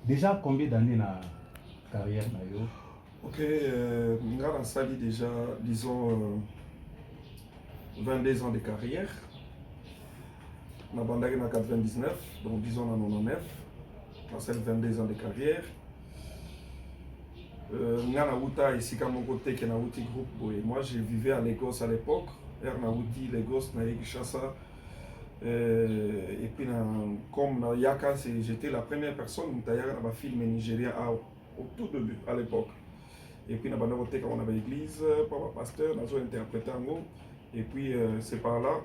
Déjà combien d'années na carrière na yo? Ok, Ngana Sali déjà, disons, 22 ans de carrière. Na bandaki na 99, donc disons na 99. Na 22 ans de carrière. Ngana Wuta ici comme mon côté qui na Wuti groupe. Moi je vivais à Lagos à l'époque. Na Wuti Lagos na Kinshasa. Et puis comme na Yaka, j'étais la première personne qui a fait un film nigérien au tout début à l'époque. Et puis, on avait l'église, papa pasteur, on a interprété en gros. Et puis, c'est par là,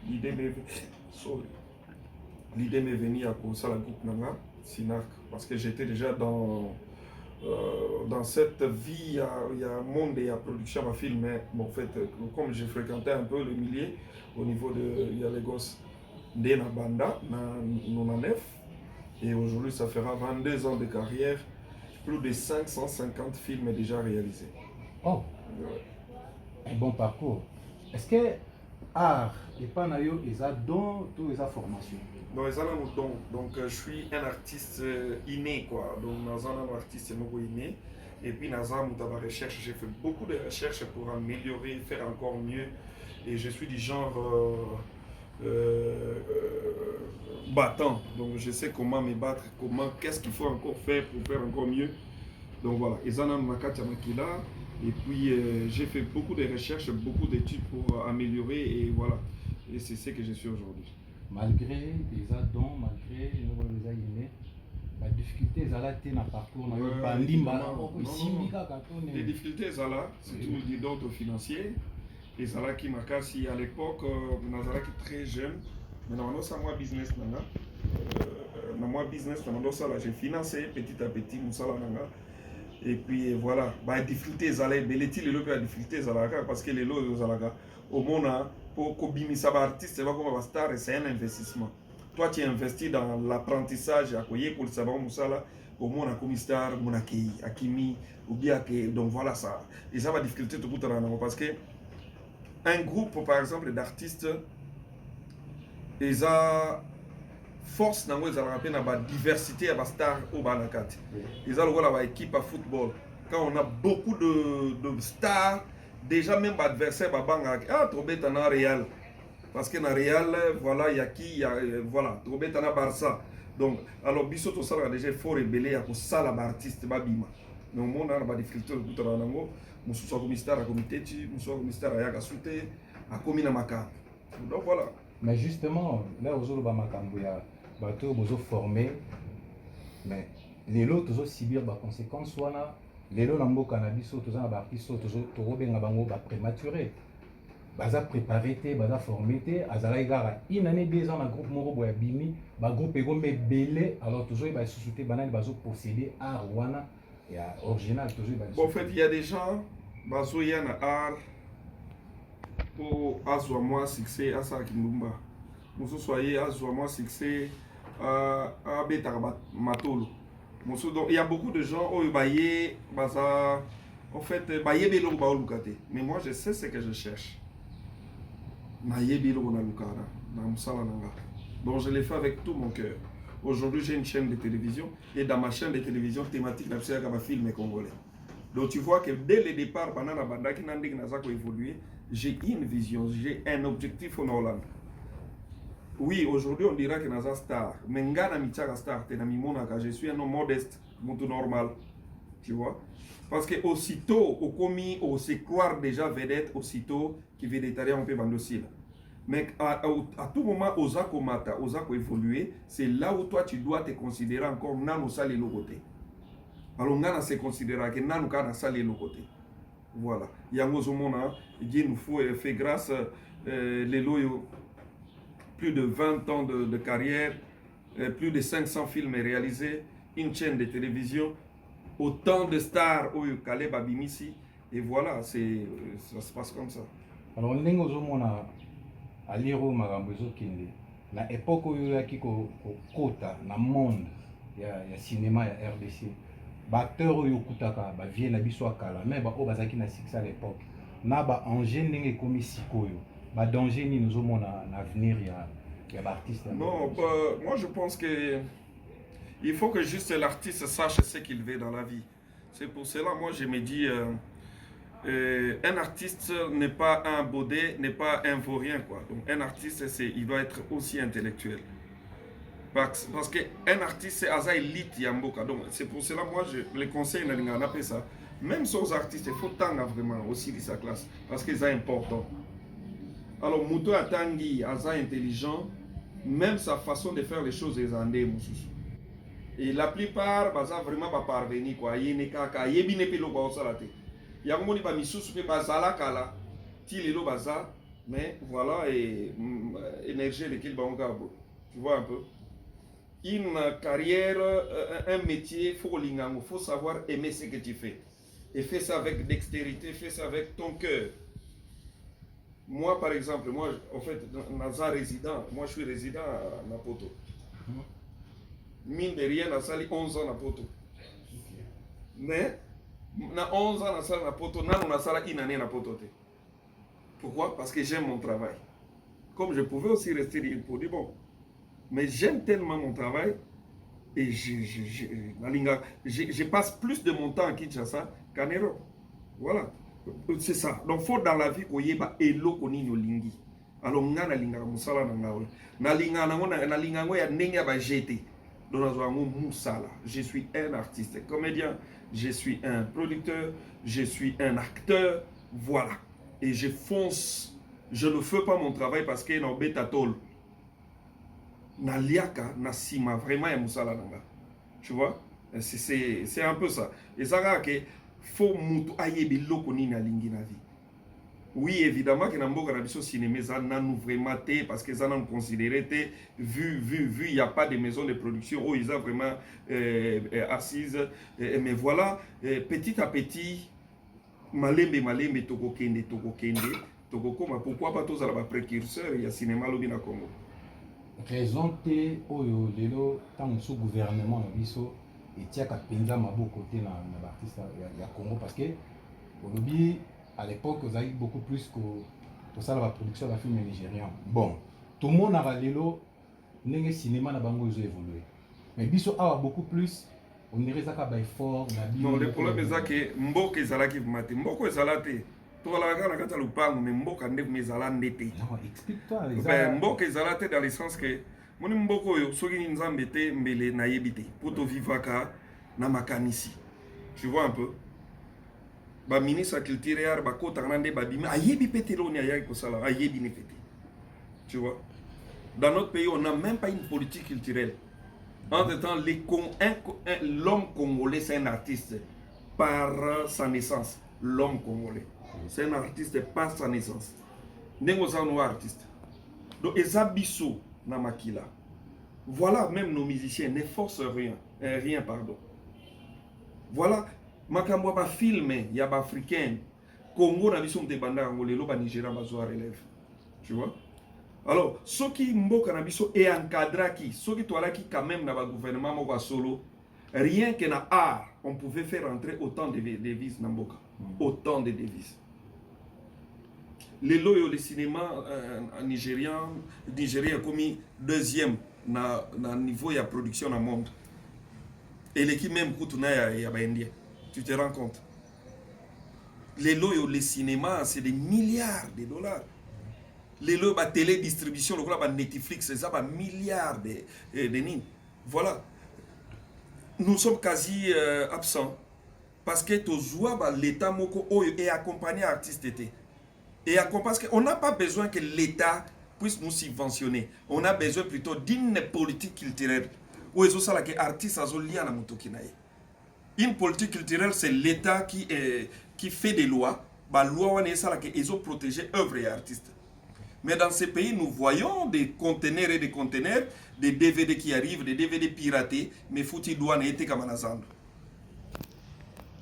l'idée m'est venue à cause de la groupe Nanga, Sinac, parce que j'étais déjà dans cette vie, il y a monde et il y a production à film. Mais bon, en fait, comme j'ai fréquenté un peu le milieu au niveau de Lagos, de na Banda, na 99, et aujourd'hui, ça fera 22 ans de carrière. Plus de 550 films déjà réalisés. Oh, ouais. Un bon parcours. Est-ce que art et pas nayo ils ont don ou ils ont formation? Non, ils ont un don. Donc je suis un artiste inné quoi. Donc nous avons un artiste inné. Et puis nous avons la recherche. J'ai fait beaucoup de recherches pour améliorer, faire encore mieux. Et je suis du genre battant. Donc je sais comment me battre, qu'est-ce qu'il faut encore faire pour faire encore mieux. Donc voilà, Ezana Makati Makila. Et puis j'ai fait beaucoup de recherches, beaucoup d'études pour améliorer et voilà. Et c'est ce que je suis aujourd'hui. Malgré les dons, malgré les aïnés, la difficulté là dans le parcours, les difficultés là, c'est tout le d'ordre financier. Et ça là qui m'a cassé à l'époque, nous avons très jeune, mais nous avons moi business nanga. Moi business nanga, j'ai financé petit à petit musala nanga. Et puis voilà, bah difficulté zala beleti les lots difficulté zala parce que les lots zala au monde pour kobimisa ba artiste va comme star c'est un investissement. Toi tu investis dans l'apprentissage à koyer pour savoir musala au monde comme star monaki akimi ou bien que donc voilà ça. Et ça va difficulté tout parce que un groupe par exemple d'artistes ils ont force dans la diversité à la star au Banakat. Ils ont la équipe à football. Quand on a beaucoup de stars, déjà même adversaire ah trop bête en Real. Parce que dans Real, voilà, il y a qui, voilà, trop bête en Barça. Donc, alors biso tout ça déjà il faut révéler à cause ça la artiste babima. Mais au monde on a des difficultés tout dans nango, musu so comme star à comité, musu comme star à yaka souté, à komina maka. Donc voilà. Mais justement, là aujourd'hui ba makambo ya bateau bozo formé, mais les lots toujours subir des conséquences wana les lots nambo cannabis toujours na ba artiste toujours tobenga bango ba prématuré. Baza préparé té, baza formé té, azala igara une année 2 ans na groupe moko boya bimi, ba groupe ego me belé alors toujours ba sous-souté banal bazo posséder art wana ya original toujours ba. Bon en fait, il y a des gens bazo yana art pour azwa moi succès à ça kimumba. Muso soyez azwa moi succès à betara matolo. Muso donc il y a beaucoup de gens au baye baza en fait baye belo ba olukate. Mais moi je sais ce que je cherche. Donc je l'ai fait avec tout mon cœur. Aujourd'hui j'ai une chaîne de télévision et dans ma chaîne de télévision thématique la film congolais. Donc tu vois que dès le départ, pendant la bande qui n'a pas évolué, j'ai une vision, j'ai un objectif en Hollande. Oui, aujourd'hui on dira que Naza star, mais Ngana Michara star, je suis un homme modeste, tout normal. Tu vois? Parce que aussitôt, au commis, on se croire déjà vedette, aussitôt, qui végétarien, on peut vendre aussi. Mais à tout moment, osako mata, osako évoluer, c'est là où toi tu dois te considérer encore nano sali le côté. Alors on se considérer que nano kana sali le côté. Voilà. Yango zomona, Dieu nous faut fait grâce les loyaux, plus de 20 ans de carrière, plus de 500 films réalisés, une chaîne de télévision. Autant de stars au Calais Babimisi et voilà, ça se passe comme ça. Alors on est au à l'iro magambozo kende na époque où il y a qui kota na monde il y a cinéma il y a RDC acteurs où yokutaka ba vie na biso akala mais ba o bazaki na succès à l'époque na ba enjeu ndenge komi sikoyo ba danger ni nous omona na avenir il y a ba artiste. Non, moi je pense que Il faut que juste l'artiste sache ce qu'il veut dans la vie. C'est pour cela, moi, je me dis, un artiste n'est pas un baudet, n'est pas un vaurien, quoi. Donc, un artiste, il doit être aussi intellectuel. Parce qu'un artiste, c'est Aza élite Yamboka. Donc, c'est pour cela, moi, les conseils, on appelle ça. Même sur les artistes, il faut tendre vraiment aussi de sa classe. Parce que c'est important. Alors, Mouto Atangi, Aza intelligent, même sa façon de faire les choses est andée, Moussous. Et la plupart, baza vraiment pas parvenir quoi. Yene kaka, yebi ne pelo ba osalate. Yango ni ba misusu pe bazala kala. Ti lelo baza, mais voilà et énergie de qu'il ba ngabo. Tu vois un peu. Une carrière, un métier, faut lingango, faut savoir aimer ce que tu fais. Et fais ça avec dextérité, fais ça avec ton cœur. Moi par exemple, moi en fait dans un résident, moi je suis résident à Maputo. Mine de rien, na sali 11 ans na poto. Mais, na 11 ans na sali na poto, na sali une année na poto. Pourquoi? Parce que j'aime mon travail. Comme je pouvais aussi rester pour dire bon. Mais j'aime tellement mon travail et je passe plus de mon temps à Kinshasa qu'en Europe. Voilà. C'est ça. Donc, il faut dans la vie qu'on y ait elo koni no lingi. Alors, on a linga musala na ngawe. Na linga ngo ya nenga ba jeté. Je suis un artiste comédien, je suis un producteur, je suis un acteur, voilà. Et je fonce, je ne fais pas mon travail parce que dans Betatol, na liaka, na sima, vraiment un moussala nanga. Tu vois, c'est un peu ça. Et ça va que faut mutu ayebi lokoni na lingi na vie. Oui, évidemment que dans le cinéma, ça n'a vraiment été parce que ça n'a considéré été vu, il n'y a pas de maison de production où ils sont vraiment assises. Mais voilà, petit à petit, malembe, toko kende, pourquoi pas tous à la précurseur, il y a cinéma lobby na Congo. Raison te oyo lelo tant sous gouvernement na biso et tia ka penza maboko te na l'artiste ya Congo parce que au lobby à l'époque, vous avez beaucoup plus que ça la production de la film nigérien. Bon, tout le monde a lelo, le cinéma n'a pas évolué. Mais biso a beaucoup plus, on dirait ça qu'il y a fort. Non, le problème c'est que Mboko est zalaki mate, Mboko est zalate. Toi la gana kata lupangu, mais Mboko ande mais zalandete. Non, explique-toi. Ben Mboko est zalate dans le sens que mon Mboko yo soki ni nzambete mbele na yebite, poto vivaka na makanisi. Tu vois un peu? Ba ministre culturel ba ko tanande ba bima ayebi petelo ni ayaki kosala ayebi ne fete. Tu vois, dans notre pays on n'a même pas une politique culturelle. Entre temps l'homme congolais c'est un artiste par sa naissance. L'homme congolais c'est un artiste par sa naissance. Nengo za no artiste. Donc ezabiso na makila. Voilà, même nos musiciens ne forcent rien pardon. Voilà. Makambo ba filmé ya ba africain Congo na biso mte banda ngolelo ba Nigeria bazo relève. Tu vois? Alors, ceux qui mboka na biso et encadraki, ceux qui toalaki quand même na ba gouvernement moko solo, rien que na art, on pouvait faire entrer autant de devises na mboka, autant de devises. Les loyaux le cinéma nigérien comme deuxième na niveau ya production na monde. Et l'équipe même kutuna ya ba indien. Tu te rends compte? Les lots, les cinémas, c'est des milliards de dollars. Les lots, la télédistribution, le Netflix, c'est ça, milliards de nîmes. Voilà. Nous sommes quasi absents. Parce que l'État est accompagné l'artiste. Et parce qu'on n'a pas besoin que l'État puisse nous subventionner. On a besoin plutôt d'une politique culturelle. Où est-ce que les artistes sont liés à la motokinaï. Une politique culturelle, c'est l'État qui fait des lois. La loi, ils ont protégé œuvres et artistes. Mais dans ces pays, nous voyons des conteneurs et des conteneurs, des DVD qui arrivent, des DVD piratés, mais fouti douane été comme un azando.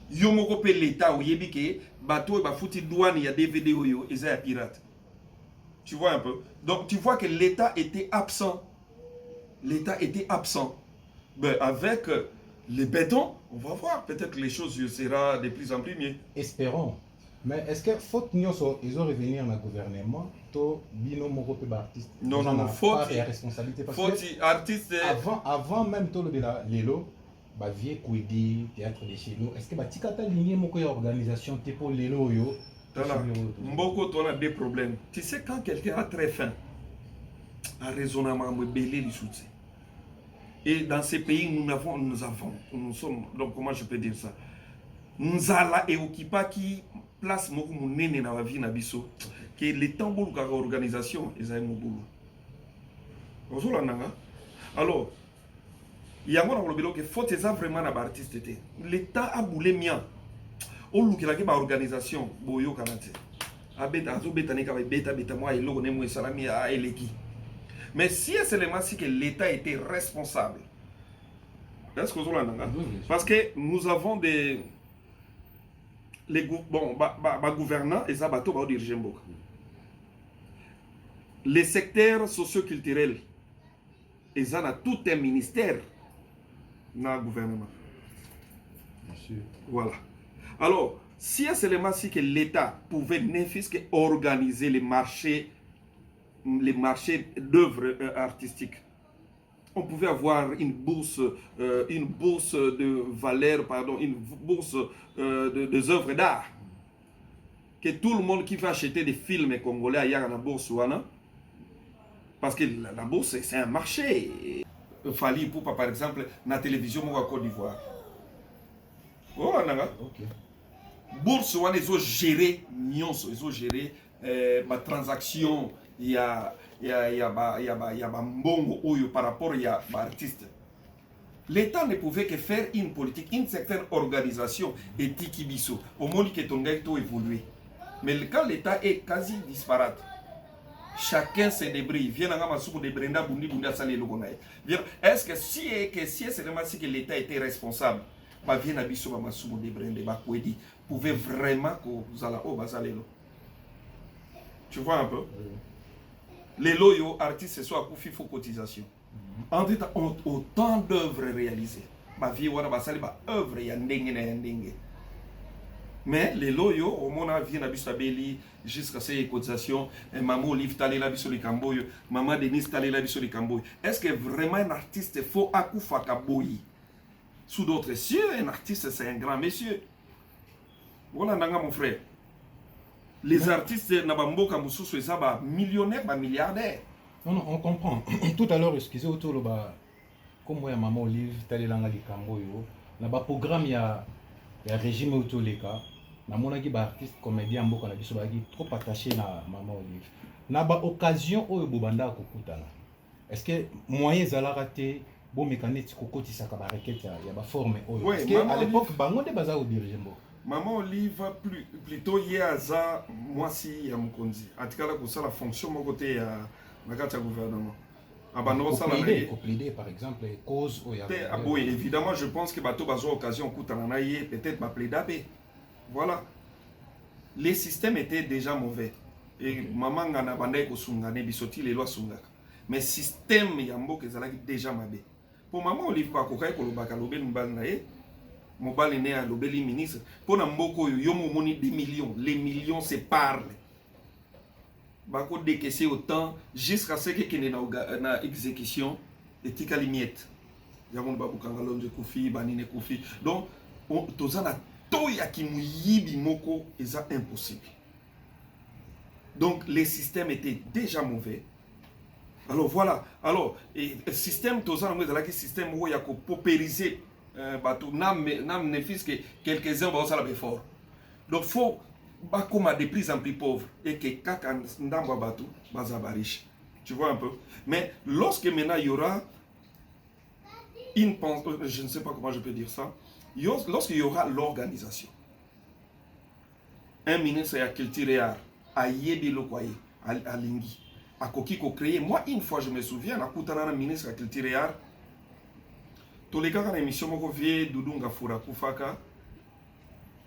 Yomoko pe l'État ou yebike, bateau et fouti douane, il y a DVD ou yo, ils sont pirates. Tu vois un peu? Donc tu vois que l'État était absent. L'État était absent. Ben, avec les bétons, on va voir. Peut-être que les choses seront de plus en plus mieux. Espérons. Mais est-ce que faute nyonso ils ont revenir dans le gouvernement to bino moko pe ba artiste Non, non, non, faute et responsabilité parce faute que artiste avant même tout le de la lelo ba vie Kwedi théâtre de chez nous est-ce que ba tikata ligne moko ya organisation te pour lelo yo Mboko on a des problèmes. Tu sais quand quelqu'un a très faim un raisonnement me belé les soutien. Et dans ces pays nous sommes donc comment je peux dire ça nous allons et occupa qui place moko munene na vie na biso que les temps ka organisation ezali mobulu ozola nanga alors il y a mon lobelo que faut ça vraiment na ba artiste té l'état a boulé mien o lukela ke ba organisation boyo kanate abeta azo betani ka beta moi eloko ne mo salami a eleki mais si c'est seulement si que l'état était responsable est-ce que ozola nanga parce que nous avons des gouvernants et ça bateau va diriger Mboka. Les secteurs socio-culturels et ça a tout un ministère dans le gouvernement. Monsieur. Voilà. Alors, si seulement si que l'État pouvait n'importe que organiser les marchés d'œuvres artistiques, on pouvait avoir une bourse de valeur, pardon, une bourse des œuvres d'art. Que tout le monde qui va acheter des films congolais aille à la bourse, parce que la bourse c'est un marché. Il fallait pour par exemple la télévision en Côte d'Ivoire. Oh, OK. Bourse ils ont géré ils ont géré ma transaction il y a mbongo oyo par rapport à l'artiste. L'État ne pouvait que faire une politique, une certaine organisation éthique ibiso. Au moins que ton gars tout évolué. Mais quand l'État est quasi disparate, chacun se débrouille. Viens à Masuko de Brenda Bundi Sale Logonaï. Est-ce que si c'est seulement si que l'État était responsable, bah viens à Bisso Masuko de Brenda Bakwedi pouvait vraiment que vous allez au Bazalelo. Tu vois un peu? Les loyaux artistes ce soit à faut cotisation. En tout temps, autant d'œuvres réalisées. Ma vie wana basali ba œuvre ya ndenge na ndenge. Mais les loyaux au mona vie na biso beli jusqu'à ces cotisations maman Olive tali la biso likamboyo, maman Denise tali la biso likamboyo. Est-ce que vraiment un artiste faut akufa kaboyi? Sous d'autres cieux, un artiste c'est un grand monsieur. Voilà nanga mon frère. Les artistes Nabamboka Moussousou et ba millionnaires, ba milliardaires. Non, on comprend. Tout à l'heure, excusez autour de comme moi, maman Olive, tali langa likamboyo, na ba programme ya régime autour les cas, na mona ki ba artiste comédien mboka na biso ba trop attaché na maman Olive. Na ba occasion oyo bobanda kokutana. Est-ce que moyen zala raté bon mécanique kokotisa ka ba requête ya ba forme oyo? Parce que à l'époque bango de baza au diriger mboka. Maman Olive plutôt Yaza moi si ya Mukonzi. Atikala ko la fonction mon côté ya nakata gouvernement. Plaider par exemple cause ou oui, évidemment je pense que bateau bazo occasion kutana na yé peut-être ba plaider. Voilà. Les systèmes étaient déjà mauvais. Et maman ngana bandai ko sungane bisoti les lois sungaka. Mais système ya mboka ezalaki déjà mabe. Pour maman Olive kwa kokai ko lobaka lobeli mbali na ye. Mobile né à l'obéli ministre pour na mboko yo moni 10 millions les millions se parlent bako décaisser autant jusqu'à ce que kene na exécution et tika limiette yamon babu kangalo de kofi banine kofi donc tozana toya ki muyibi moko eza impossible donc les systèmes étaient déjà mauvais. Alors voilà, alors et le système tozana mo ezala ki système wo ya ko paupériser bateau nam ne fils que quelques-uns vont ça la fort. Donc faut comme de plus en plus pauvres et que kaka ndamba bateau bazaba riche. Tu vois un peu. Mais lorsque maintenant il y aura une je ne sais pas comment je peux dire ça. Lorsqu'il y aura l'organisation. Un ministre de la culture et art a yebi lokoye à Lingi a koki ko créer. Moi une fois je me souviens à kutana ministre de la culture et art. Tous les gars dans l'émission moko vie Doudou Ngafura Kufaka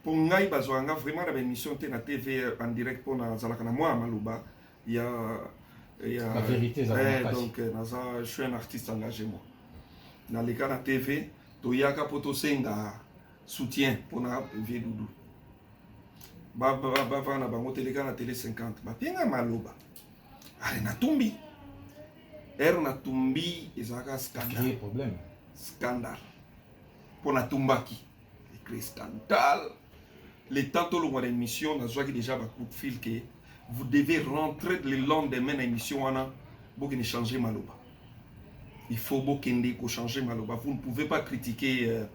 pour ngai bazwanga vraiment la émission na TV en direct pour na zalaka na moi Malouba il y a la vérité donc je suis un artiste engagé moi dans les cas na TV to yaka poto senga soutien pour na vie Doudou bavana bango teleka na télé 50 bapenga maloba are natumbi ere natumbi ezalaka scandale problème scandale mpo natumbaki écrit scandale le temps tolongwa na émission nazwaki déjà bacoup de fil que vous devez rentrer le lendemain na émission wana bokende changer maloba il faut bokende ko changer maloba vous ne pouvez pas critiquer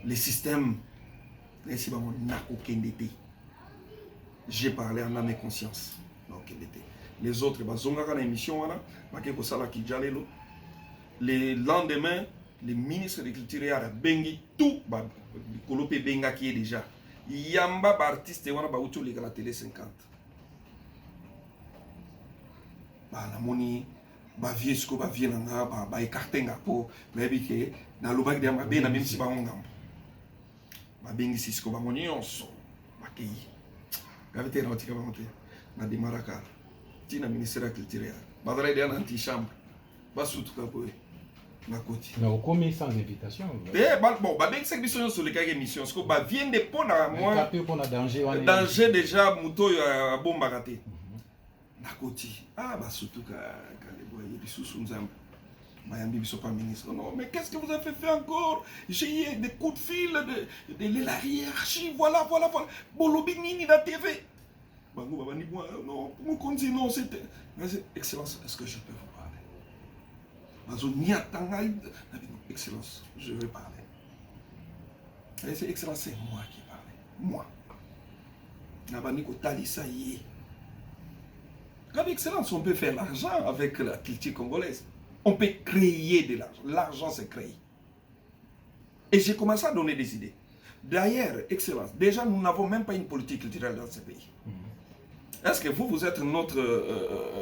les systèmes esi bango nakokende te j'ai parlé en âme et conscience nakokende te les autres bazongaka na émission wana bake kosala kijalelo le lendemain le ministre de culture ya bengi tout likolo mpe bengaki ye déjà yamba baartiste wana bauti oleka na télé 50 namoni bavie siko bavie na nga baekarte nga mpo nayebi ke nalobaki deya mabe na memisi bango ngambo babengisi siko bango nyonso bakei gavi te na batika bango te nademaraka ntina ministère ya culture ya bazalaki deya na antichambre basutuka boye nakoti mais okomi sans invitation bon babengisaki biso nyonso olekaki émission siko baviende mpo na moi mpona danger déjà moto oyo abombaka te nakoti basutuka kaleboye lisusu nzambe bayambi biso pas ministre non mais qu'est-ce que vous avez fait encore j'ai eu des coups de fil de la hiérarchie voilà bolobi nini na TV bango babandi moi non mokonzi non c'était excellence est-ce que je peux vous parler bazo niatanga excellence je vais parler c'est excellence c'est moi qui parle moi nabandi kotalisa ye. Avec excellence, on peut faire l'argent avec la culture congolaise. On peut créer de l'argent. L'argent, c'est créé. Et j'ai commencé à donner des idées. D'ailleurs, excellence, déjà, nous n'avons même pas une politique culturelle dans ce pays. Est-ce que vous êtes notre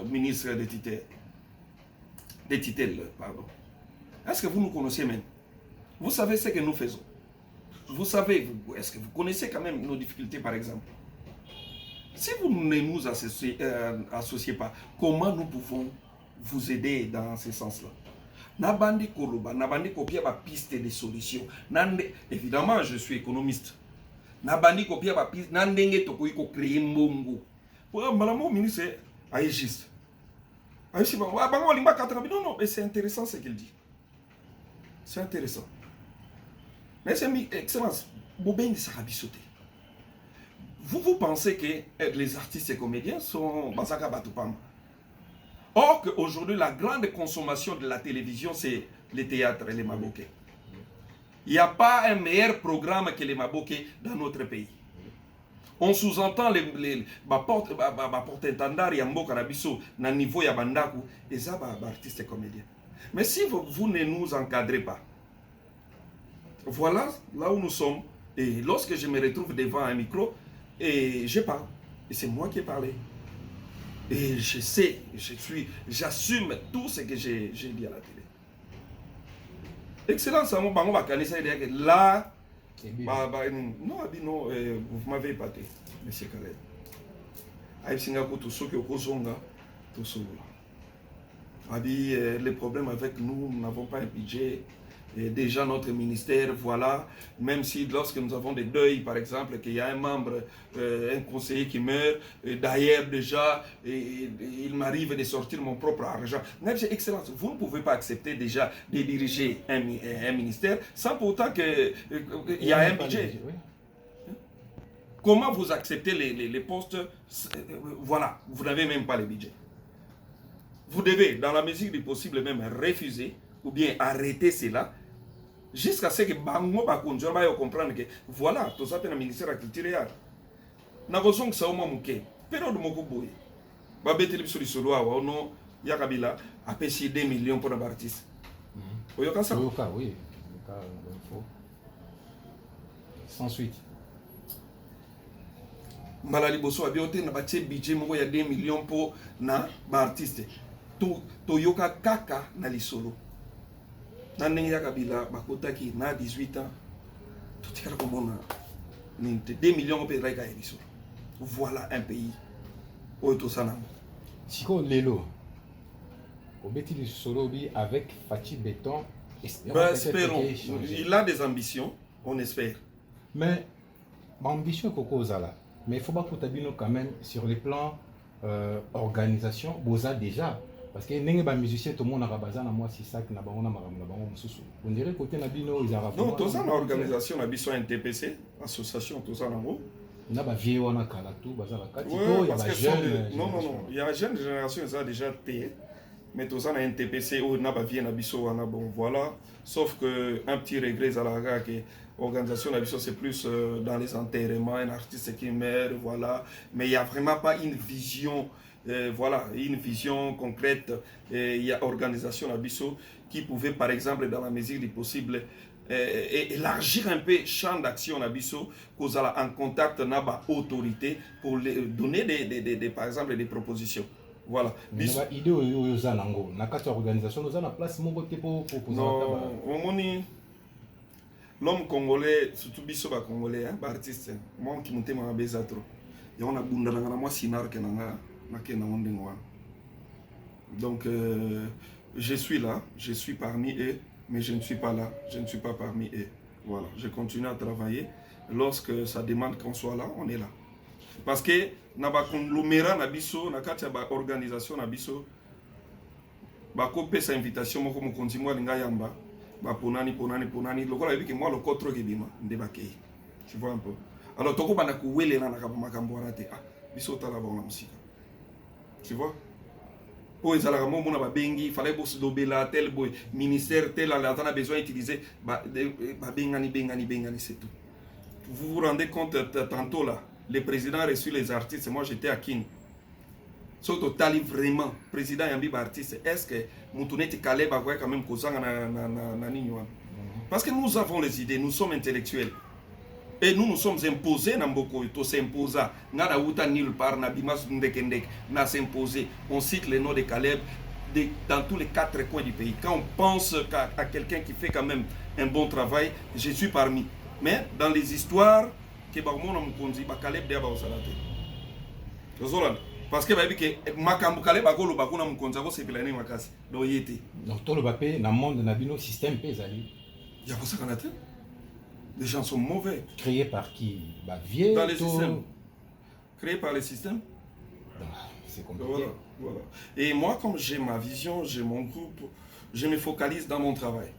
ministre des titelles, pardon. Est-ce que vous nous connaissez même? Vous savez ce que nous faisons? Vous savez, est-ce que vous connaissez quand même nos difficultés, par exemple? Si vous ne nous associez pas, comment nous pouvons vous aider dans ce sens-là? Nabandi koloba, nabandi kopia ba piste de solutions. Évidemment, je suis économiste. Nabandi kopia ba piste, nandenge toko iko créer mbongo. Pour malamo ministre aégiste. Aïchi ba bango limba katana non, mais c'est intéressant ce qu'il dit. C'est intéressant. Mais c'est excellence, Bobeng Sarabisote. Vous pensez que les artistes et comédiens sont Basaka Batupam. Or qu'aujourd'hui, la grande consommation de la télévision, c'est les théâtres et les maboké. Il n'y a pas un meilleur programme que les maboké dans notre pays. On sous-entend les porte-étendard et Mbo Karabiso, dans le niveau Yabandaku, et ça, artistes et comédiens. Mais si vous ne nous encadrez pas, voilà là où nous sommes. Et lorsque je me retrouve devant un micro, et je parle, et c'est moi qui ai parlé. Et je sais, j'assume tout ce que j'ai dit à la télé. Excellence, là, non, vous m'avez épaté, M. Khaled. Aïe Singapour, tout ce qui est au Kozonga, tout ce là. Les problèmes avec nous n'avons pas un budget. Et déjà notre ministère, voilà, même si lorsque nous avons des deuils, par exemple, qu'il y a un membre, un conseiller qui meurt, d'ailleurs déjà, il m'arrive de sortir mon propre argent. Même c'est excellence, vous ne pouvez pas accepter déjà de diriger un ministère sans pour autant qu'il y a un budget. Comment vous acceptez les postes? Voilà, vous n'avez même pas le budget. Vous devez, dans la mesure du possible, même refuser ou bien arrêter cela. Jusqu'à ce que bango ba konjo ba yo comprendre que voilà tout ça le ministère de la culture ya na kozong sa oma muke période moko boye ba beteli biso lisolo awa ono ya kabila apesi 2 millions pour les artistes oyoka ça oui info sans suite malali boso abiote na batie budget moko ya 2 millions pour na ba artiste to yoka kaka na lisolo. Nandenge Kabila bakotaki na 18 ans tout est comme on a 2 millions de raika ebiso. Voilà un pays oto sana siko lelo obeti le solobi avec Fachi Béton. Espérons, il a des ambitions, on espère. Mais l'ambition Koko Zala Mais il faut pas que tu quand même sur les plans organisation, boza déjà. Parce que les musiciens, tout le monde a rabaza, moi, c'est ça que on dirait côté Nabino, ils ont non, tout ça, l'organisation, la mission NTPC, association, tout ça, là-haut. Il y a des vieux, on a Kalatou, Bazar Oui, parce que non, il y a une jeune génération, ils ont déjà payé. Mais tout ça, on a NTPC, on a des vieux, bon, voilà. Sauf qu'un petit regret, que l'organisation, c'est plus dans les enterrements, un artiste qui meurt, voilà. Mais il n'y a vraiment pas une vision. Voilà, une vision concrète. Il y a organisation Abisso qui pouvait, par exemple, dans la mesure du possible, élargir un peu le champ d'action Abisso, qu'on a en contact avec l'autorité pour donner, par exemple, des propositions. Voilà. Mais l'idée est organisation, nous avons la place pour l'homme congolais, surtout Bisso congolais, artiste, moi qui monte ma bezatro. Il y a un abondant dans moi sinar que donc je suis là, je suis parmi eux, mais je ne suis pas là, je ne suis pas parmi eux. Voilà, je continue à travailler. Lorsque ça demande qu'on soit là, on est là. Parce que na ba conglomérat na biso, na kati ba organisation na biso, ba kopé sa invitation moko mokonzi moi linga yamba, ba ponani lokola yebi ke moi le contre ke bima ndebakei. Tu vois un peu. Alors toko bana ku wele na ka makambo rate. Ah, biso tala ba na musika. Tu vois? Pour les alarmes, on a bengi, il fallait bosser d'obéla, tel boy, ministère, tel, on a besoin d'utiliser, bengani, c'est tout. Vous vous rendez compte, tantôt là, le président a reçu les artistes, moi j'étais à Kin. Surtout, tali vraiment, président Yambi artiste, est-ce que Moutouneti Kaleb a quand même causé na Nignoan? Parce que nous avons les idées, nous sommes intellectuels. Et nous nous sommes imposés dans beaucoup de s'imposer. Nada outa nulle part, nabimas ndekendek, n'a s'imposé. On cite les noms de Caleb dans tous les 4 coins du pays. Quand on pense à quelqu'un qui fait quand même un bon travail, je suis parmi. Mais dans les histoires, que Barmon a moukonzi, Caleb d'Aba au Salate. Parce que Makambu Caleb a golo bakuna moukonzi, c'est que l'année makasi. Donc il était. Donc tout le papier, dans le monde, nabino système pesali. Il y a pour ça qu'on a. Les gens sont mauvais. Créés par qui? Dans les systèmes. Créés par les systèmes. C'est compliqué. Voilà. Et moi, comme j'ai ma vision, j'ai mon groupe, je me focalise dans mon travail.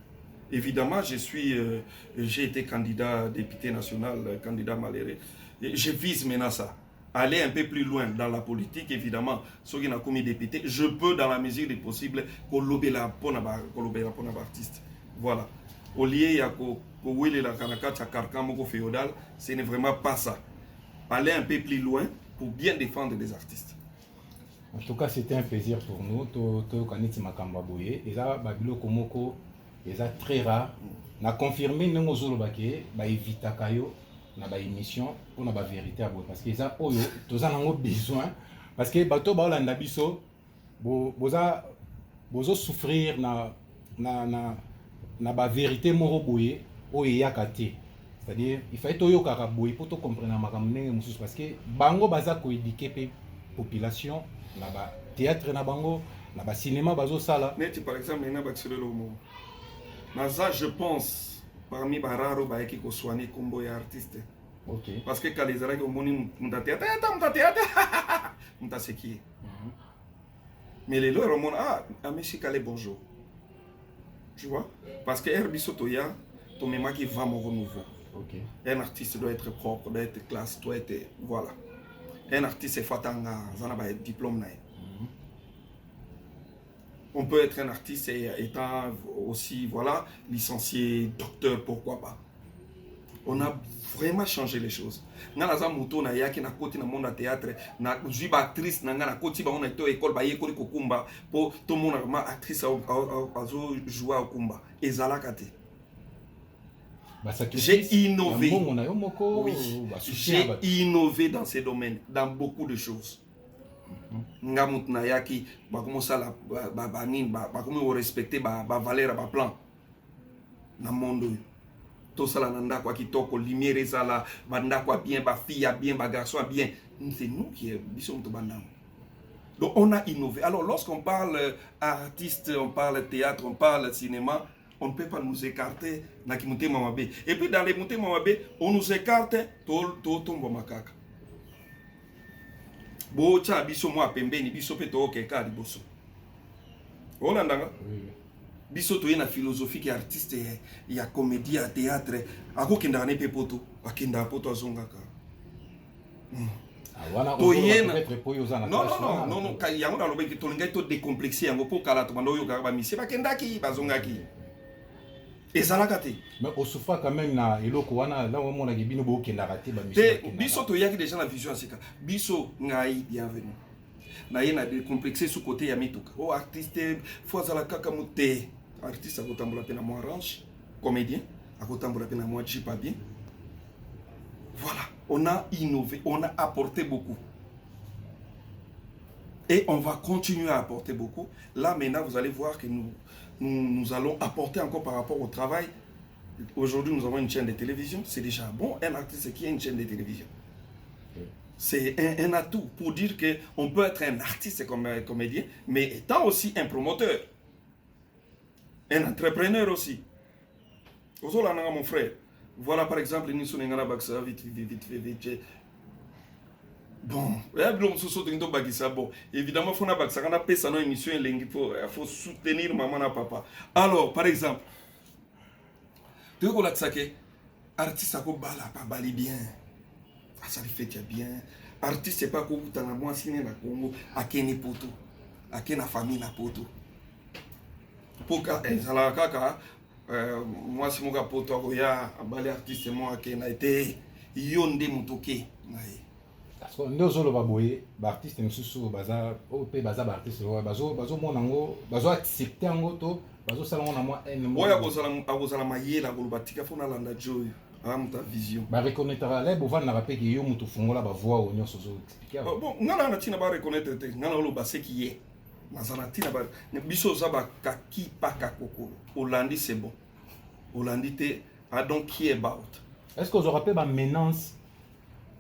Évidemment, j'ai été candidat député national, candidat malheureux. Je vise maintenant ça. Aller un peu plus loin dans la politique, évidemment, ceux qui n'ont commis député, je peux, dans la mesure du possible, collaborer la bonne artiste. Voilà. Au lieu, il y a ce n'est vraiment pas ça. Aller un peu plus loin pour bien défendre les artistes. En tout cas, c'était un plaisir pour nous. Kaniti Makamba Boye. Et ça, Babilo Komoko, et ça très rare. On a confirmé que nous avons évité na ba émission pour na ba vérité à parce que ça oyo tous en besoin parce que bato ba la ndabiso bozo souffrir na ba vérité moro boye oyo yakate. C'est-à-dire il faut toyo kaka boye pour to comprendre makambo ndenge mususu parce que bango baza ko éduquer pe population na ba théâtre na bango na ba cinéma bazo sala. Mais par exemple na ba tselo mo. Naza je pense parmi bararo ba qui ko soigner combo ya artiste. OK. Parce que quand les arabes ont moni mutateata mutaseki. Mais les leurs mon monsieur Kale bonjour. Tu vois? Parce que Herbiso Toya, ton mémoire qui va mon renouveau. Okay. Un artiste doit être propre, doit être classe, doit être. Voilà. Un artiste est fatanga, ça n'a pas de diplôme. On peut être un artiste et étant aussi, voilà, licencié, docteur, pourquoi pas. On a vraiment changé les choses. Nga naza muto na yaki na koti na monde théâtre na juiba actrice na nga na koti ba on a été école ba yekoli kokumba pour tout monde ma actrice azo jouer au kumba ezala kate. J'ai innové. Oui. J'ai innové dans ces domaines, dans beaucoup de choses. Nga muto na yaki ba comment ça la ba nini ba comment respecter ba valeur ba plan na monde. Tout ça, nanda quoi qui toque, lumière et ça là, banda quoi bien, ba fille bien, ba garçon bien. C'est nous qui sommes tout bandam. Donc on a innové. Alors lorsqu'on parle artiste, on parle théâtre, on parle cinéma, on ne peut pas nous écarter dans les montées mamabé. Et puis dans les montées mamabé, on nous écarte, tout tombe makaka. bo tia biso mwa pembeni biso pe to ke ka liboso olandanga biso to na philosophie ki artiste ya comédie ya théâtre akokenda ne pe poto akenda poto azongaka non yango na lobeki tolingai to décomplexer yango po kala to bando yo ka misi bakendaki bazongaki ezalaka te mais au souffra quand même na eloko wana là on a bino bo kendaka te ba misi biso to yaki déjà na vision sika biso ngai bienvenue na yena décomplexer sous côté ya mituka o artiste faut azala kaka muté artiste akotambola pe na moi range comédien akotambola pe na moi jipa bien. Voilà, on a innové, on a apporté beaucoup. Et on va continuer à apporter beaucoup. Là, maintenant, vous allez voir que nous allons apporter encore par rapport au travail. Aujourd'hui, nous avons une chaîne de télévision. C'est déjà bon, un artiste qui a une chaîne de télévision. C'est un atout pour dire qu'on peut être un artiste comme un comédien, mais étant aussi un promoteur. Un entrepreneur aussi. Aujourd'hui, mon frère. Voilà par exemple nous sommes en Baksa vite. Bon, bon, évidemment faut na Baksa quand on a ça dans émission il faut soutenir maman et papa. Alors par exemple, tu vois que artiste ko bala pas bali bien. Ça lui fait bien. Artiste c'est pas ko utana moi sine na Congo akeni poto. Akena famille na poto. Pour ça kaka moi si mon poto akoya abali artiste moi qui na été yonde mutoke parce que ndozo lo baboye ba artiste msusu baza pe baza ba artiste bazo mona ngo bazo accepter ngo to bazo sala na moi en oya kozala mayela kolobatika fona landa joy ta vision ba reconnaître la bo vana rapé ki yo mutu fungola ba voix o nyonso zo expliquer bon ngana na tina ba reconnaître te ngana lo ba se qui est nazana tina ba biso za ba kaki paka kokolo Hollandi c'est bon Hollandi te I don't care about. Est-ce que vous aurez pas menace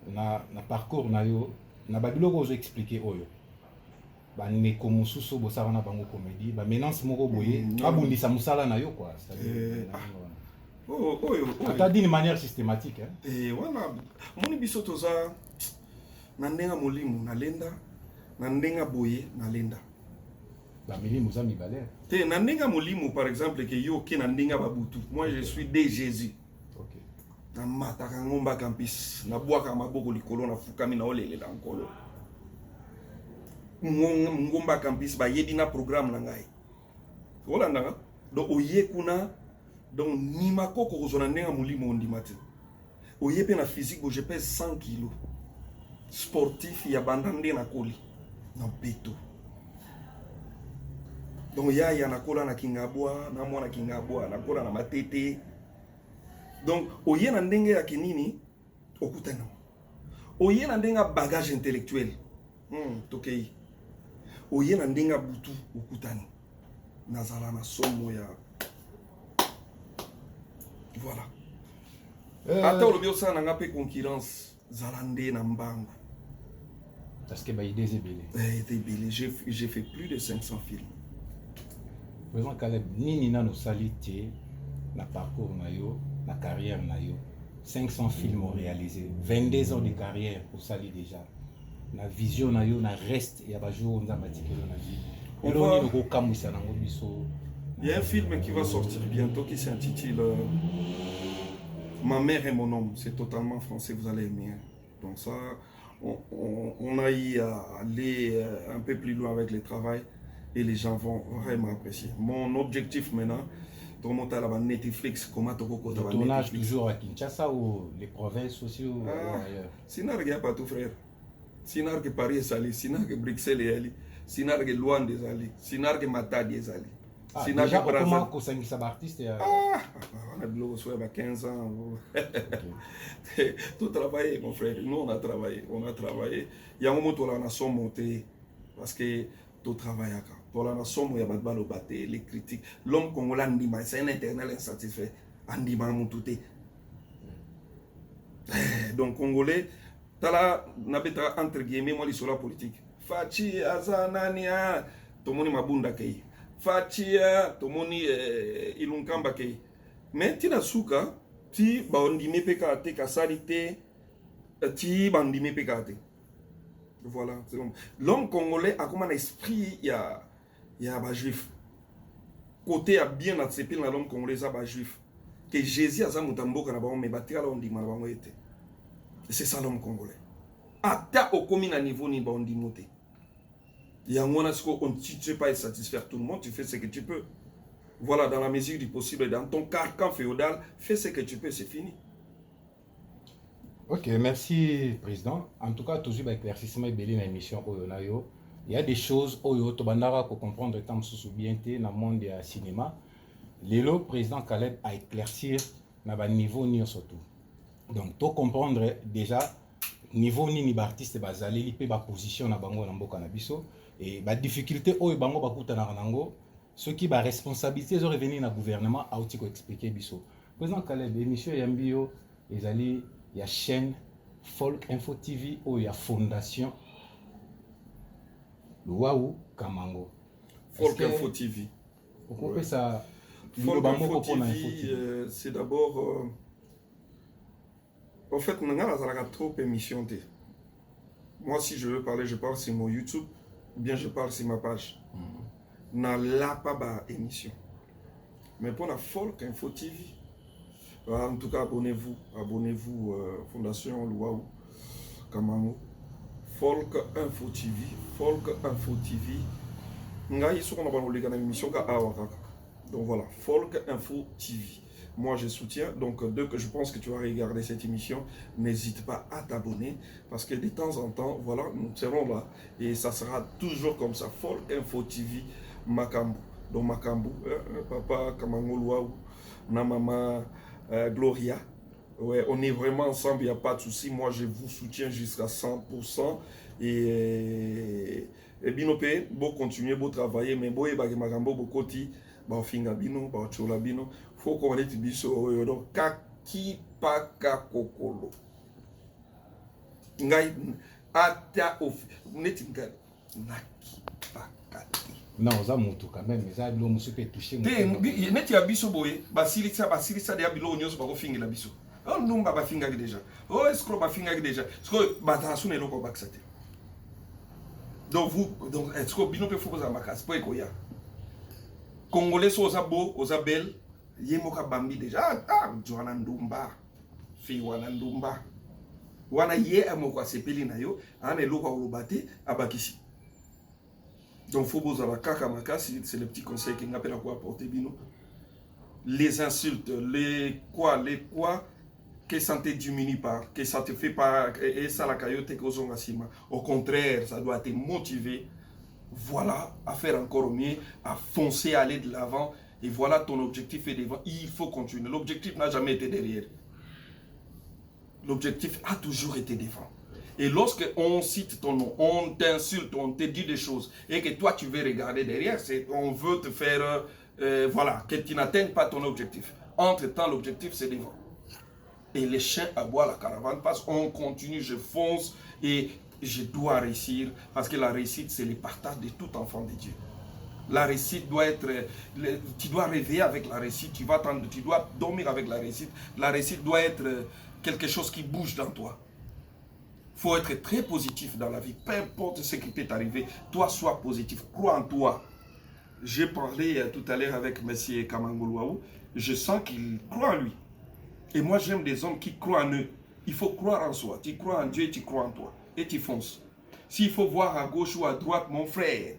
na parcours na yo na babilo ko zo expliquer oyo ba neko mususu bo sala na bango comédie ba menace moko boye abundisa musala na yo quoi c'est-à-dire oyo ata d'une manière systématique voilà moni biso toza na ndenga molimo na lenda na ndenga boye na lenda ba milimo za mibale te na ndenga molimo par exemple ke yo ke na ndenga babutu moi je suis de Jésus. OK na mataka ngomba campus na bwaka maboko likolo na fukami na olele na nkolo ngomba campus ba yedi na programme na ngai olanda nga do oye kuna donc ni makoko kozona ndenga molimo ndima te oye pe na physique bo je pèse 100 kg sportif ya bandande na koli na beto. Donc ya na kola na kingabwa na mwana kingabwa na kola na matete. Donc oye na ndenge ya kinini okutana. Oye na ndenge bagage intellectuel. Tokei. Oye na ndenge butu okutani. Nazala na somo ya. Voilà. Ata olobi osana nga pe concurrence zalande na mbangu. Parce que idée c'est belé. J'ai fait plus de 500 films. Président Caleb, nini na no salité na parcours na yo, na carrière na yo. 500 films réalisés, 22 ans de carrière pour sali déjà. Na vision na yo, na reste ya ba jour on a bâti na vie. Il y a un film qui va sortir bientôt qui s'intitule Ma mère et mon homme. C'est totalement français, vous allez aimer. Donc ça, on a eu à aller un peu plus loin avec le travail et les gens vont vraiment apprécier. Mon objectif maintenant, de remonter à la Netflix, comment tu peux le tournage toujours à Kinshasa ou les provinces aussi ou ailleurs? Sinon, regarde pas tout frère. Sinon, que Paris est allé, sinon que Bruxelles est allé, sinon que Luanda est allé, sinon que Matadi est allé. Déjà, comment tu as un artiste? On a de 15 ans. Tout travaillé, mon frère. Nous, on a travaillé. Il y a un moment où on a son monté parce que tout travail à quand. Pour la nation, il y a pas de battre les critiques. L'homme congolais, c'est un éternel insatisfait. Andima Moutouté. Donc, Congolais, tala nabeta entre guillemets, moi, sur la politique. Fachi, Azanania, Tomoni Mabunda Kei. Fatia, Tomoni Ilunkamba Kei. Mais tina suka, ti bandime pekate, kasarite, ti bandime pekate. Voilà, c'est l'homme. L'homme congolais a comme un esprit, il y a un juif. Côté a bien accepté dans l'homme congolais, ça va juif. Que Jésus a ça mutambo kana ba mais batira là on dit mal ba été. C'est ça l'homme congolais. Ata au commun à niveau ni ba on dit monter. Il y a un moment où tu ne peux pas satisfaire tout le monde, tu fais ce que tu peux. Voilà, dans la mesure du possible, dans ton carcan féodal, fais ce que tu peux, c'est fini. Ok, merci Président. En tout cas, toujours éclaircissement et dans l'émission Oyonayo. Il y a des choses Oyo Tobandara pour comprendre tant sous bien dans le monde du cinéma. Le président Caleb a éclairci à un niveau ni surtout. Donc, tu comprendre déjà niveau ni artiste bazali li pe ba position na bango na mboka na biso et ba difficulté oyo bango bakuta na nango ceux qui ba responsabilité zo revenir na gouvernement a outi ko expliquer biso. Président Caleb émission yambio ezali ya chaîne Folk Info TV ou ya fondation Luau Kamango. Folk Info TV. Pourquoi ça Folk Info TV, c'est d'abord en fait, on a trop d'émissions. Moi, si je veux parler, je parle sur mon YouTube ou bien je parle sur ma page. On n'a pas d'émission. Mais pour la Folk Info TV, en tout cas, abonnez-vous, Fondation Luau Kamango. Folk Info TV, Folk Info TV. Donc voilà, Folk Info TV. Moi, je soutiens. Donc, dès que je pense que tu vas regarder cette émission, n'hésite pas à t'abonner. Parce que de temps en temps, voilà, nous serons là. Et ça sera toujours comme ça. Folk Info TV, Makambu. Donc, Makambu, Papa Kamango Luau, maman Gloria. Ouais, on est vraiment ensemble, il n'y a pas de souci. Moi, je vous soutiens jusqu'à 100%. Et Binopé, beau continuer, beau travailler, mais beau et Makambo, beau koti, beau finga bino, beau chola bino. Faut qu'on ait biso, donc kaki paka kokolo. Ngai ata of netinga naki paka. Non, ça monte quand même, mais ça l'homme se peut toucher. Neti ya biso boye, basilisa de bilo nyos ba ko fingi la biso. Oh numba ba finga déjà. Oh escro ba finga déjà. Escro batasu ne loko baksate. Donc vous donc escro bino pe faut ma casse pour ekoya. Congolais so oza beau, oza belle. Yemoka bambi déjà Joana Ndumba fi wana Ndumba wana ye amoko sepeli na yo ana eloko olobate abakisi. Donc faut boza la kaka makasi, c'est le petit conseil qui m'appelle à quoi apporter bino. Les insultes, les quoi que ça te diminue pas, que ça te fait pas et ça la caillotte que ozonga sima. Au contraire, ça doit te motiver. Voilà, à faire encore mieux, à foncer, à aller de l'avant. Et voilà, ton objectif est devant. Il faut continuer. L'objectif n'a jamais été derrière. L'objectif a toujours été devant. Et lorsque on cite ton nom, on t'insulte, on te dit des choses, et que toi tu veux regarder derrière, on veut te faire, voilà, que tu n'atteignes pas ton objectif. Entre-temps, l'objectif c'est devant. Et les chiens aboient, la caravane passe, on continue, je fonce, et je dois réussir, parce que la réussite c'est le partage de tout enfant de Dieu. La réussite doit être, tu dois rêver avec la réussite, tu dois dormir avec la réussite. La réussite doit être quelque chose qui bouge dans toi. Il faut être très positif dans la vie, peu importe ce qui peut t'arriver, toi sois positif, crois en toi. J'ai parlé tout à l'heure avec M. Kamango Luau, je sens qu'il croit en lui. Et moi j'aime des hommes qui croient en eux. Il faut croire en soi, tu crois en Dieu et tu crois en toi. Et tu fonces. S'il faut voir à gauche ou à droite, mon frère,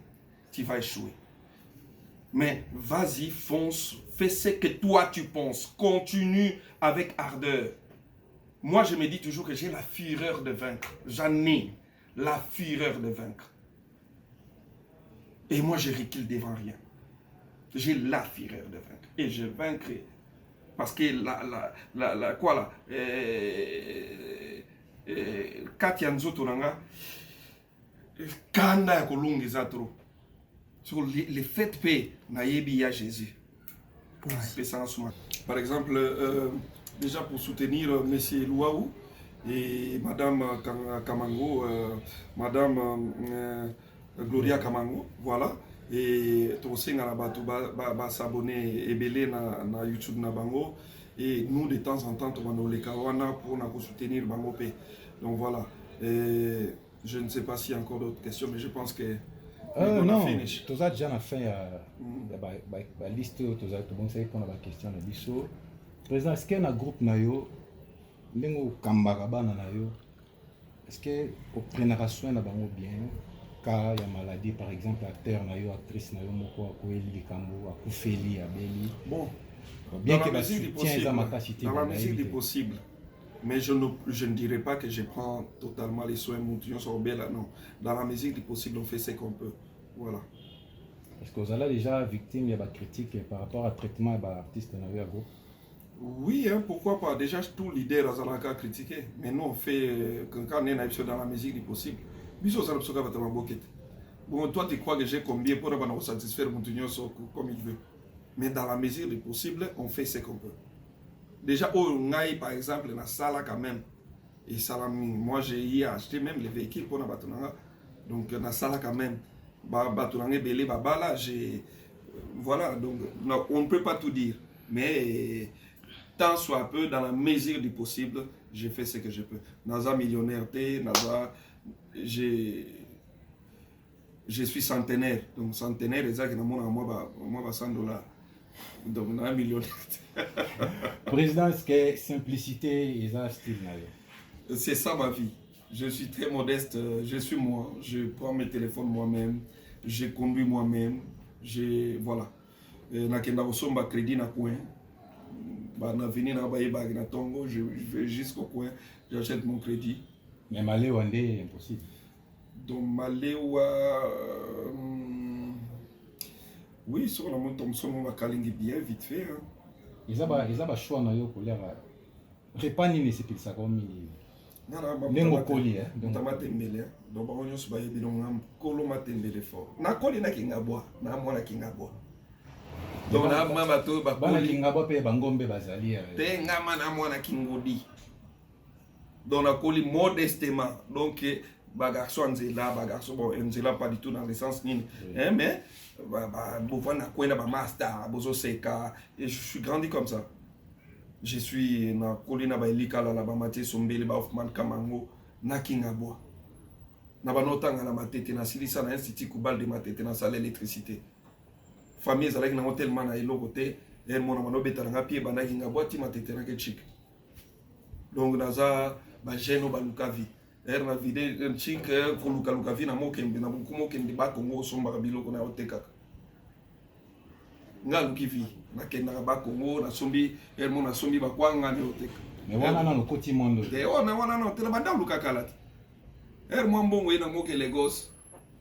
tu vas échouer. Mais vas-y, fonce, fais ce que toi tu penses, continue avec ardeur. Moi, je me dis toujours que j'ai la fureur de vaincre. J'en ai la fureur de vaincre. Et moi, je recule devant rien. J'ai la fureur de vaincre. Et je vaincrai. Parce que Katia Nzotoranga, Kanda Kolungi Zatro. Sur les fêtes paix, naïbi à Jésus. Par exemple, déjà pour soutenir M. Luau et Madame Kamango, Madame Gloria Kamango, voilà. Et tous les gens s'abonner et belé na YouTube na bango. Et nous de temps en temps, on va nous les kawana pour nous soutenir bango paix. Donc voilà. Je ne sais pas s'il y a encore d'autres questions, mais je pense que non, finish. tu as déjà fait la liste, tu as pour la question de biso. Président, est-ce qu'il y a un groupe nayo, n'engo kambaraba na nayo, est-ce que au prenera soin na bango bien, car il y a maladie, par exemple, acteur nayo, actrice nayo, moko akoeli likambo, akufeli, abeli. Bon, bien dans que la musique du possible, dans la musique du possible. Mais je ne dirais pas que je prends totalement les soins Moutillon sur Bella, non. Dans la musique du possible, on fait ce qu'on peut. Voilà. Est-ce que vous allez déjà victime de critiques par rapport au traitement de l'artiste dans le groupe? Oui, hein, pourquoi pas. Déjà, tout leader a critiqué. Mais nous, on fait, quand on est dans la musique du possible, bon, toi, tu crois que j'ai combien pour satisfaire Moutillon comme il veut. Mais dans la mesure du possible, on fait ce qu'on peut. Déjà, par exemple, dans la salle quand même. Et ça, moi, j'ai acheté même les véhicules pour la Batunanga. Donc, dans la salle quand même. Batunanga, Belé, Babala, voilà, donc on ne peut pas tout dire. Mais tant soit peu, dans la mesure du possible, j'ai fait ce que je peux. Naza millionnaire, Naza, je suis centenaire. Donc, centenaire, c'est moi, 100 $. Donc, on a un millionnaire. Président, est-ce que simplicité et ça style? C'est ça ma vie. Je suis très modeste, je suis moi. Je prends mes téléphones moi-même, je conduis moi-même. Voilà. Nakenda osomba crédit na coin. Na vini na baye bag na tongo, je vais jusqu'au coin, j'achète mon crédit. Mais Malé Wandé, impossible. Donc Maléwa, oui, sur la montagne, on va calinguer bien vite fait. Hein. Ils ont choix na yo pour l'air. Répani ne c'est ça comme Nengo koli tembele donc ba onyo ba yebi donc kolo matembele fort na koli na kinga bois na mwana kinga bois donc na mama to ba koli kinga bois pe bangombe bazali te ngama na mwana kingodi donc na koli modestement donc ba garçon nzela ba garçon bon nzela pas du tout dans le sens nini hein mais bon na kwenda ba master bozo seka et je suis grandi comme ça. Je suis na kolina ba elika la ba maté sombele ba Hoffman Kamango na Kingabwa. Na ba notanga na matete na silisa na institut Kubal de matete na salle électricité. Famille zalaki na hotel mana eloko te, er mona mano betanga pied ba na Kingabwa ti matete na ke chic. Donc naza ba jeno ba lukavi. Er na vide un chic ko lukavi na mokembe na bukumo kende ba Kongo somba biloko na oteka. Nga lukivi nakenda ba Kongo na sombi elmo na sombi ba kwanga ne oteka mais wana na lokoti mondo te ona wana na tela banda lukakala elmo mbongo ina moke Lagos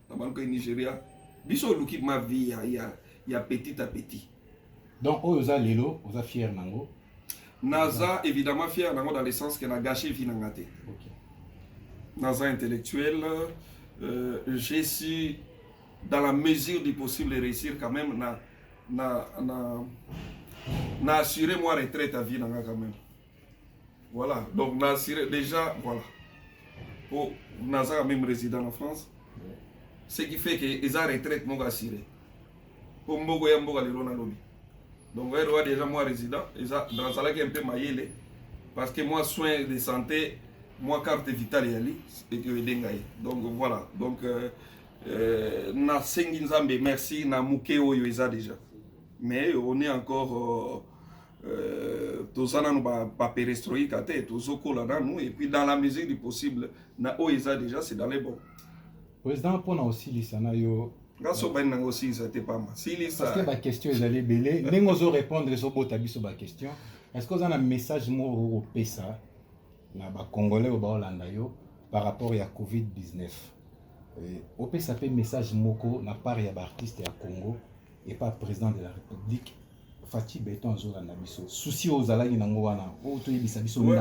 na banko Nigeria biso luki ma vie ya petit à petit. Donc oza lelo oza fier nango naza évidemment fier nango dans le sens que na gâché vie nangate. OK. Naza intellectuel, j'ai su dans la mesure du possible réussir quand même na assuré moi retraite à vie quand même. Voilà, donc na assuré déjà, voilà. Pour Naza même résident en France, ce qui fait que les retraite m'ont assuré. Pour Mbogo ya Mbogo le lobby. Donc ouais, déjà moi résident, dans ça là qui est un peu maillé parce que moi soins de santé, moi carte vitale et que dengaye. Donc voilà, donc na sengi nzambe merci na muke oyo eza déjà. Mais on est encore tous ça nous pas pérestroïque à tête tous au là nous et puis dans la mesure du possible na oisa déjà c'est dans les bons. Président pour aussi lisana yo gaso ben nango aussi ça était pas mal si lisa parce que ma question est allée belé nengozo répondre sur bota biso ba question est-ce que vous avez un message mo au pesa na ba congolais au ba Hollanda yo par rapport à Covid-19 au pesa pe message moko na part ya ba artiste ya Congo et pas président de la République Fati Beton Zola Nabiso. Souci aux alagi Nangwana.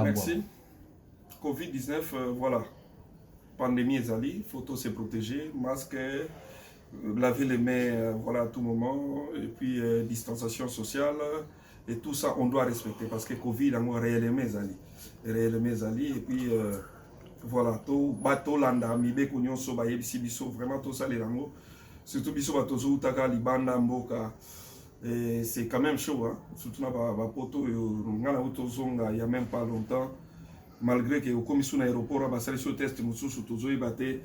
Merci. Covid-19, voilà. Pandémie ezali, faut se protéger, masque, laver les mains voilà, à tout moment, et puis distanciation sociale, et tout ça on doit respecter parce que Covid est réellement ezali. Réellement ezali, et puis voilà, tout bateau landa, mibe kunyon so ba yebisi biso, vraiment tout ça les lango. Surtout biso batozo utaka libanda mboka c'est quand même chaud hein surtout na ba poto ngana utozonga il y a même pas longtemps malgré que okomi sur l'aéroport basali sur test mususu tozoyeba te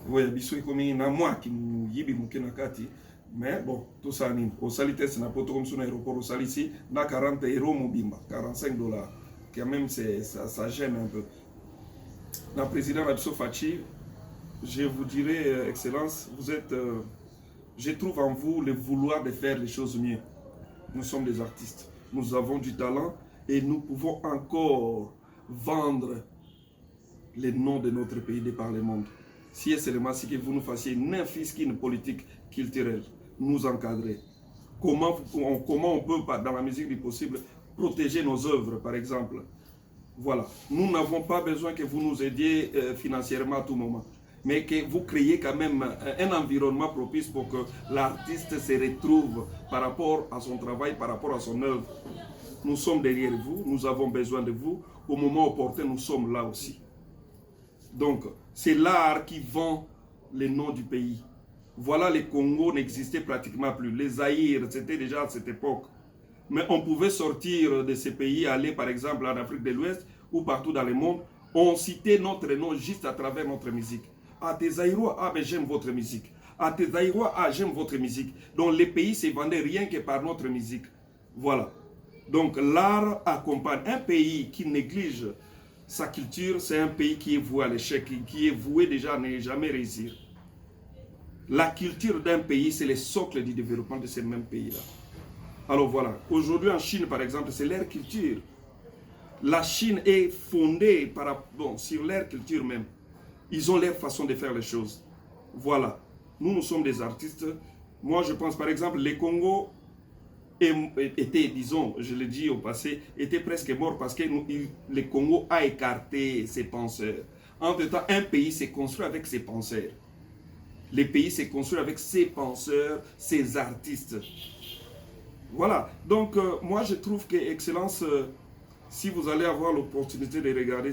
oya biso ekomi na moi ki yibi moke na kati. Mais bon, tout ça anime. Au sali test na poto comme sur l'aéroport, au sali ici, na 40 euros mobimba, $45. Quand même, ça gêne un peu. La présidente Abso Fachi, je vous dirais, Excellence, vous êtes, je trouve en vous le vouloir de faire les choses mieux. Nous sommes des artistes, nous avons du talent et nous pouvons encore vendre les noms de notre pays de par le monde. Si seulement si que vous nous fassiez une politique culturelle, nous encadrer. Comment on peut, dans la mesure du possible, protéger nos œuvres, par exemple. Voilà. Nous n'avons pas besoin que vous nous aidiez financièrement à tout moment, mais que vous créiez quand même un environnement propice pour que l'artiste se retrouve par rapport à son travail, par rapport à son œuvre. Nous sommes derrière vous, nous avons besoin de vous. Au moment opportun, nous sommes là aussi. Donc, c'est l'art qui vend les noms du pays. Voilà, le Congo n'existait pratiquement plus. Les Zaïre, c'était déjà à cette époque. Mais on pouvait sortir de ces pays, aller par exemple en Afrique de l'Ouest ou partout dans le monde. On citait notre nom juste à travers notre musique. Ah, tes Zaïrois, ah, mais j'aime votre musique. Ah, tes Zaïrois, ah, j'aime votre musique. Donc, les pays se vendaient rien que par notre musique. Voilà. Donc, l'art accompagne un pays qui néglige sa culture, c'est un pays qui est voué à l'échec, qui est voué déjà à ne jamais réussir. La culture d'un pays, c'est le socle du développement de ce même pays-là. Alors voilà, aujourd'hui en Chine, par exemple, c'est leur culture. La Chine est fondée sur leur culture même. Ils ont leur façon de faire les choses. Voilà. Nous sommes des artistes. Moi, je pense, par exemple, les Congo était, disons, je l'ai dit au passé, était presque mort parce que le Congo a écarté ses penseurs. Entre-temps, un pays s'est construit avec ses penseurs. Le pays s'est construit avec ses penseurs, ses artistes. Voilà. Donc, moi, je trouve que, Excellence, si vous allez avoir l'opportunité de regarder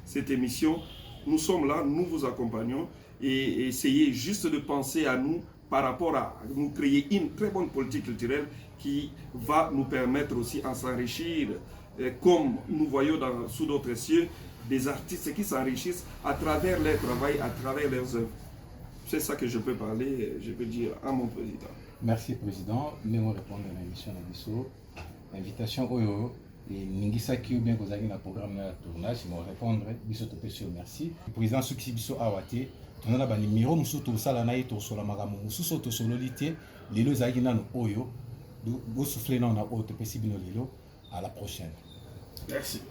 cette émission, nous sommes là, nous vous accompagnons et essayez juste de penser à nous par rapport à nous créer une très bonne politique culturelle qui va nous permettre aussi à s'enrichir, comme nous voyons sous d'autres cieux, des artistes qui s'enrichissent à travers leur travail, à travers leurs œuvres. C'est ça que je peux parler, je peux dire à mon président. Merci président. Nous répondre à l'émission de Bisso. Invitation Oyo et Ningisaki ou bien que vous avez un programme de tournage, ils vont répondre. Bisso te péché merci. Le président Suksi Bisso Awate. On a un numéro, nous sommes tous à la sur la magamu, nous sommes tous sur l'olité, les lois aguinan oyo, vous soufflez dans la haute possible lilo. À la prochaine. Merci.